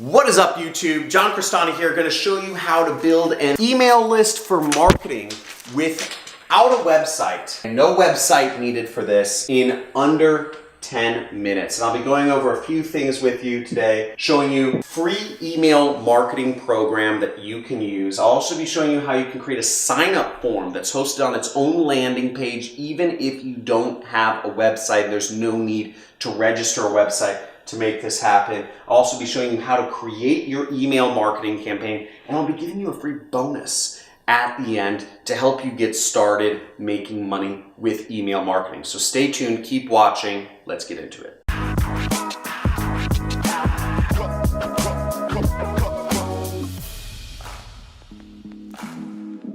What is up, YouTube? John Crestani here, going to show you how to build an email list for marketing without a website. No website needed for this in under 10 minutes. And I'll be going over a few things with you today, showing you free email marketing program that you can use. I'll also be showing you how you can create a sign-up form that's hosted on its own landing page, even if you don't have a website. There's no need to register a website to make this happen. I'll also be showing you how to create your email marketing campaign, and I'll be giving you a free bonus at the end to help you get started making money with email marketing. So stay tuned, keep watching, let's get into it.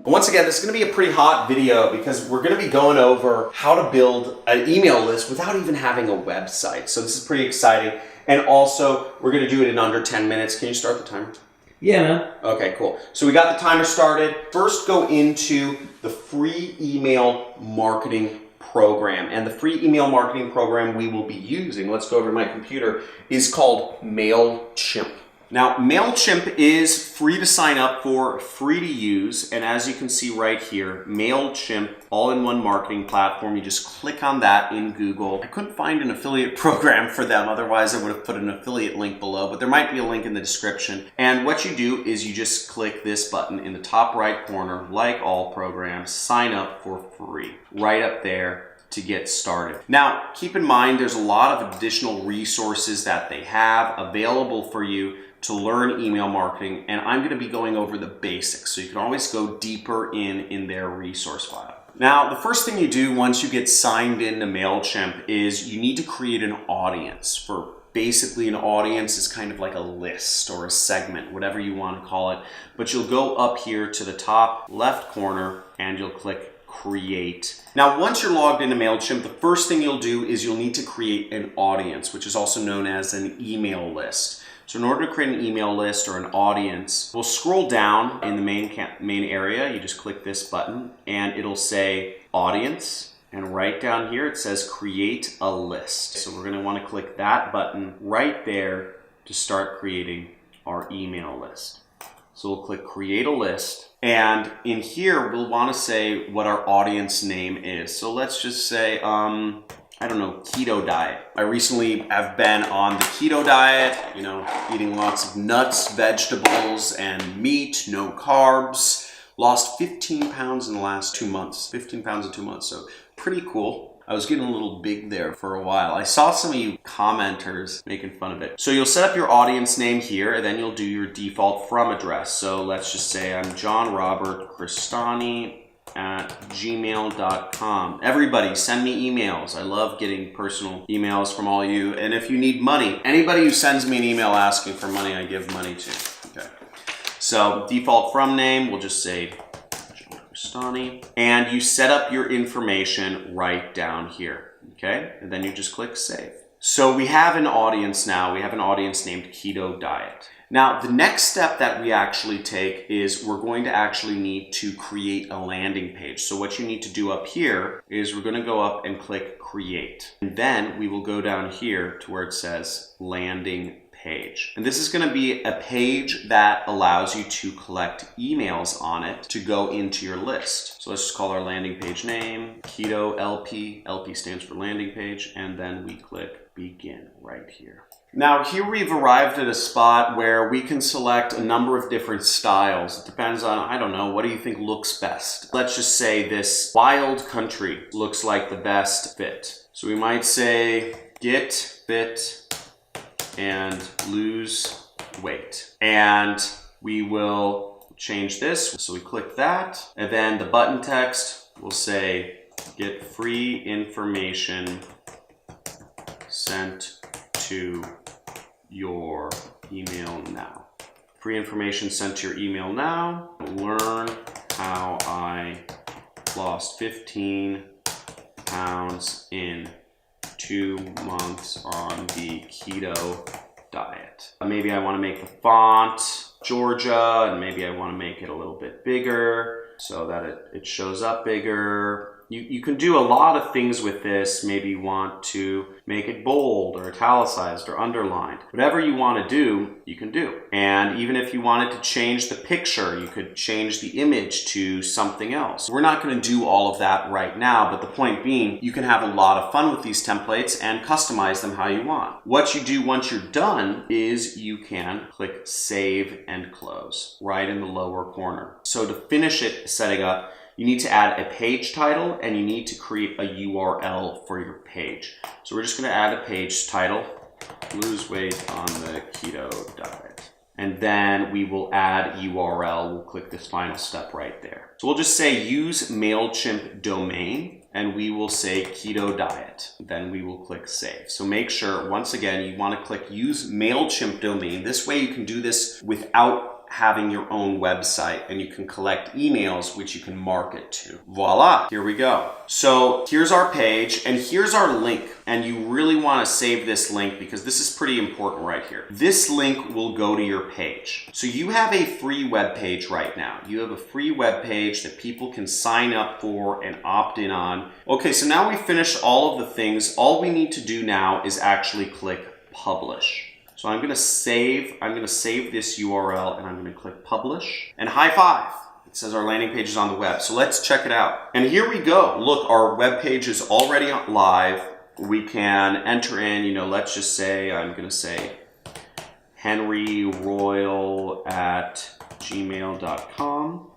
Once again, this is going to be a pretty hot video because we're going to be going over how to build an email list without even having a website. So this is pretty exciting. And also, we're going to do it in under 10 minutes. Can you start the timer? Yeah, man. Okay, cool. So we got the timer started. First, go into the free email marketing program. And the free email marketing program we will be using, let's go over to my computer, is called MailChimp. Now, MailChimp is free to sign up for, free to use, and as you can see right here, MailChimp, all-in-one marketing platform. You just click on that in Google. I couldn't find an affiliate program for them, otherwise I would have put an affiliate link below, but there might be a link in the description. And what you do is you just click this button in the top right corner, like all programs, sign up for free, right up there to get started. Now, keep in mind, there's a lot of additional resources that they have available for you to learn email marketing, and I'm going to be going over the basics, so you can always go deeper in their resource file. Now, the first thing you do once you get signed into MailChimp is you need to create an audience. For basically, an audience is kind of like a list or a segment, whatever you want to call it, but you'll go up here to the top left corner and you'll click Create. Now, once you're logged into MailChimp, the first thing you'll do is you'll need to create an audience, which is also known as an email list. So in order to create an email list or an audience, we'll scroll down in the main area. You just click this button and it'll say audience. And right down here, it says create a list. So we're going to want to click that button right there to start creating our email list. So we'll click create a list. And in here, we'll want to say what our audience name is. So let's just say, I don't know, keto diet. I recently have been on the keto diet, you know, eating lots of nuts, vegetables, and meat, no carbs. Lost 15 pounds in the last 2 months. 15 pounds in 2 months, so pretty cool. I was getting a little big there for a while. I saw some of you commenters making fun of it. So you'll set up your audience name here, and then you'll do your default from address. So let's just say I'm John Robert Crestani at gmail.com. Everybody send me emails. I love getting personal emails from all you. And if you need money, anybody who sends me an email asking for money, I give money to. Okay. So default from name, we'll just say John Crestani. And you set up your information right down here. Okay. And then you just click save. So we have an audience now. We have an audience named Keto Diet. Now, the next step that we actually take is we're going to actually need to create a landing page. So what you need to do up here is we're going to go up and click create. And then we will go down here to where it says landing page. And this is going to be a page that allows you to collect emails on it to go into your list. So let's just call our landing page name Keto LP. LP stands for landing page. And then we click begin right here. Now here we've arrived at a spot where we can select a number of different styles. It depends on, I don't know, what do you think looks best? Let's just say this wild country looks like the best fit. So we might say get fit and lose weight. And we will change this. So we click that, and then the button text will say get free information sent to your email now. Free information sent to your email now. Learn how I lost 15 pounds in 2 months on the keto diet. Maybe I want to make the font Georgia, and maybe I want to make it a little bit bigger so that it shows up bigger. You can do a lot of things with this. Maybe you want to make it bold or italicized or underlined. Whatever you want to do, you can do. And even if you wanted to change the picture, you could change the image to something else. We're not going to do all of that right now, but the point being, you can have a lot of fun with these templates and customize them how you want. What you do once you're done is you can click Save and Close right in the lower corner. So to finish it setting up, you need to add a page title and you need to create a URL for your page. So we're just going to add a page title, Lose Weight on the Keto Diet. And then we will add URL. We'll click this final step right there. So we'll just say use MailChimp domain and we will say Keto Diet. Then we will click Save. So make sure, once again, you want to click use MailChimp domain. This way you can do this without having your own website and you can collect emails which you can market to. Voila, here we go. So here's our page and here's our link, and you really want to save this link because this is pretty important right here. This link will go to your page. So you have a free web page right now. You have a free web page that people can sign up for and opt in on. Okay, so now we finished all of the things. All we need to do now is actually click Publish. So I'm going to save this URL and I'm going to click Publish and high five. It says our landing page is on the web. So let's check it out. And here we go. Look, our web page is already live. We can enter in, let's just say, I'm going to say henryroyal@gmail.com.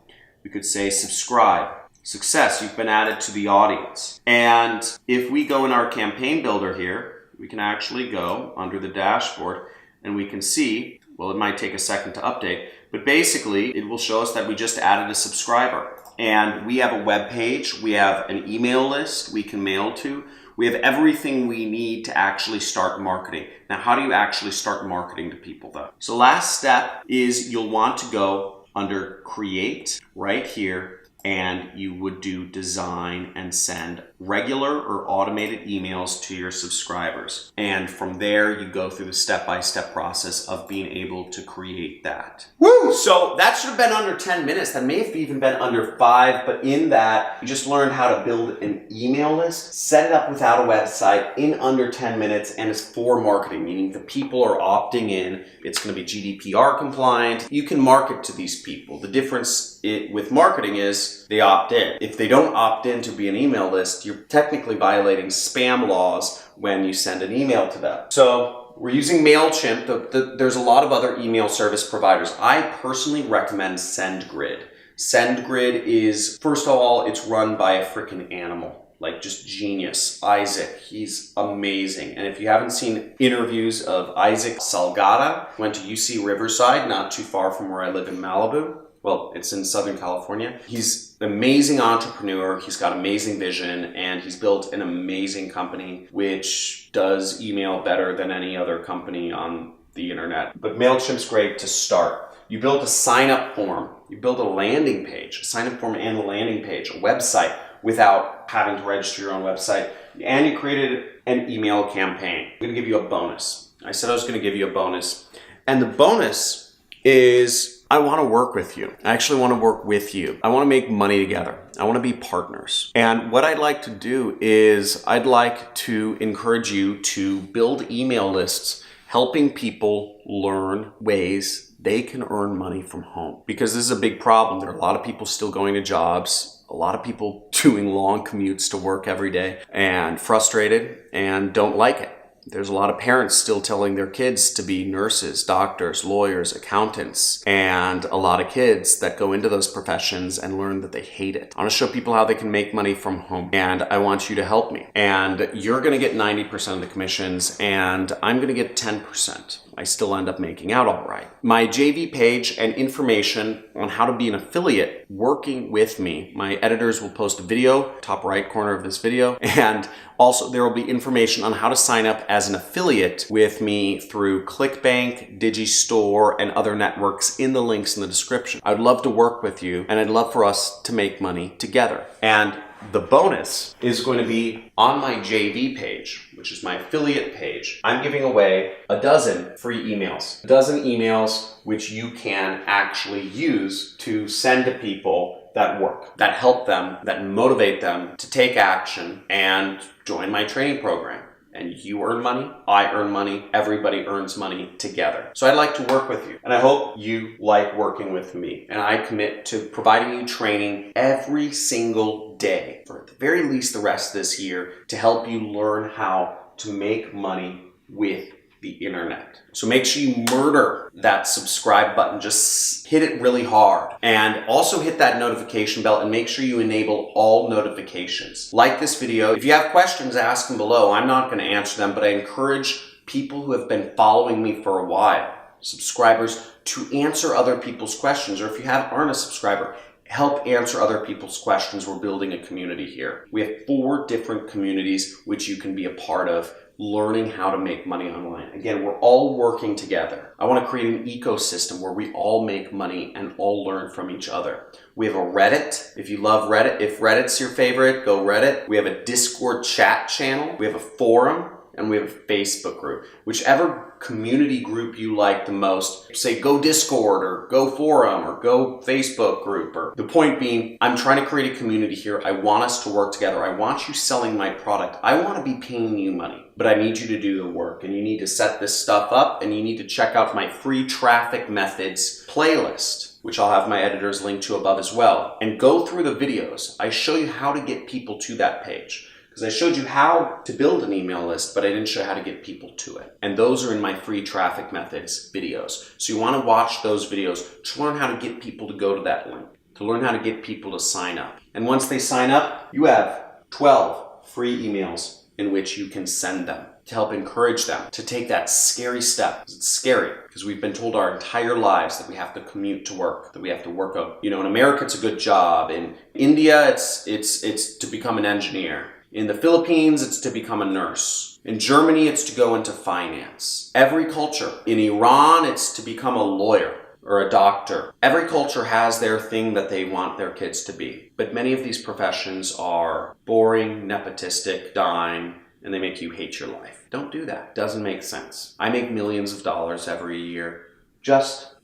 We could say subscribe. Success, you've been added to the audience. And if we go in our campaign builder here, we can actually go under the dashboard and we can see, well, it might take a second to update, but basically it will show us that we just added a subscriber. And we have a web page, we have an email list we can mail to, we have everything we need to actually start marketing. Now, how do you actually start marketing to people though? So last step is you'll want to go under Create right here, and you would do design and send regular or automated emails to your subscribers. And from there, you go through the step-by-step process of being able to create that. Woo! So that should have been under 10 minutes. That may have even been under 5, but in that, you just learned how to build an email list, set it up without a website in under 10 minutes, and it's for marketing, meaning the people are opting in. It's going to be GDPR compliant. You can market to these people. The difference with marketing is they opt in. If they don't opt in to be an email list, you're technically violating spam laws when you send an email to them. So we're using MailChimp. There's a lot of other email service providers. I personally recommend SendGrid. SendGrid is, first of all, it's run by a freaking animal. Like just genius. Isaac, he's amazing. And if you haven't seen interviews of Isaac Salgado, went to UC Riverside, not too far from where I live in Malibu. Well, it's in Southern California. He's an amazing entrepreneur. He's got amazing vision, and he's built an amazing company which does email better than any other company on the internet. But MailChimp's great to start. You build a sign-up form. You build a landing page, a sign-up form and a landing page, a website without having to register your own website. And you created an email campaign. I'm going to give you a bonus. I said I was going to give you a bonus. And the bonus is I want to work with you. I actually want to work with you. I want to make money together. I want to be partners. And what I'd like to do is I'd like to encourage you to build email lists, helping people learn ways they can earn money from home. Because this is a big problem. There are a lot of people still going to jobs, a lot of people doing long commutes to work every day and frustrated and don't like it. There's a lot of parents still telling their kids to be nurses, doctors, lawyers, accountants, and a lot of kids that go into those professions and learn that they hate it. I want to show people how they can make money from home, and I want you to help me. And you're going to get 90% of the commissions, and I'm going to get 10%. I still end up making out all right. My JV page and information on how to be an affiliate working with me. My editors will post a video, top right corner of this video, and also there will be information on how to sign up as an affiliate with me through ClickBank, Digistore, and other networks in the links in the description. I'd love to work with you, and I'd love for us to make money together. And The bonus is going to be on my JV page, which is my affiliate page. I'm giving away a dozen free emails. A dozen emails which you can actually use to send to people that work, that help them, that motivate them to take action and join my training program. And you earn money, I earn money, everybody earns money together. So I'd like to work with you, and I hope you like working with me. And I commit to providing you training every single day, for at the very least the rest of this year, to help you learn how to make money with the internet. So make sure you murder that subscribe button. Just hit it really hard. And also hit that notification bell and make sure you enable all notifications. Like this video. If you have questions, ask them below. I'm not going to answer them, but I encourage people who have been following me for a while, subscribers, to answer other people's questions. Or if you aren't a subscriber, help answer other people's questions. We're building a community here. We have 4 different communities which you can be a part of, learning how to make money online. Again, we're all working together. I want to create an ecosystem where we all make money and all learn from each other. We have a Reddit. If you love Reddit, if Reddit's your favorite, go Reddit. We have a Discord chat channel. We have a forum. And we have a Facebook group. Whichever community group you like the most, say go Discord or go forum or go Facebook group. Or the point being, I'm trying to create a community here. I want us to work together. I want you selling my product. I want to be paying you money, but I need you to do the work, and you need to set this stuff up, and you need to check out my free traffic methods playlist, which I'll have my editors link to above as well, and go through the videos. I show you how to get people to that page. Because I showed you how to build an email list, but I didn't show how to get people to it. And those are in my free traffic methods videos. So you want to watch those videos to learn how to get people to go to that link, to learn how to get people to sign up. And once they sign up, you have 12 free emails in which you can send them to help encourage them to take that scary step. It's scary because we've been told our entire lives that we have to commute to work, that we have to work out. You know, in America, it's a good job. In India, it's to become an engineer. In the Philippines, it's to become a nurse. In Germany, it's to go into finance. Every culture. In Iran, it's to become a lawyer or a doctor. Every culture has their thing that they want their kids to be. But many of these professions are boring, nepotistic, dying, and they make you hate your life. Don't do that. It doesn't make sense. I make millions of dollars every year just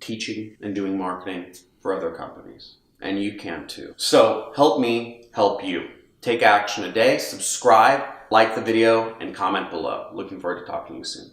teaching and doing marketing for other companies. And you can too. So help me help you. Take action today, subscribe, like the video, and comment below. Looking forward to talking to you soon.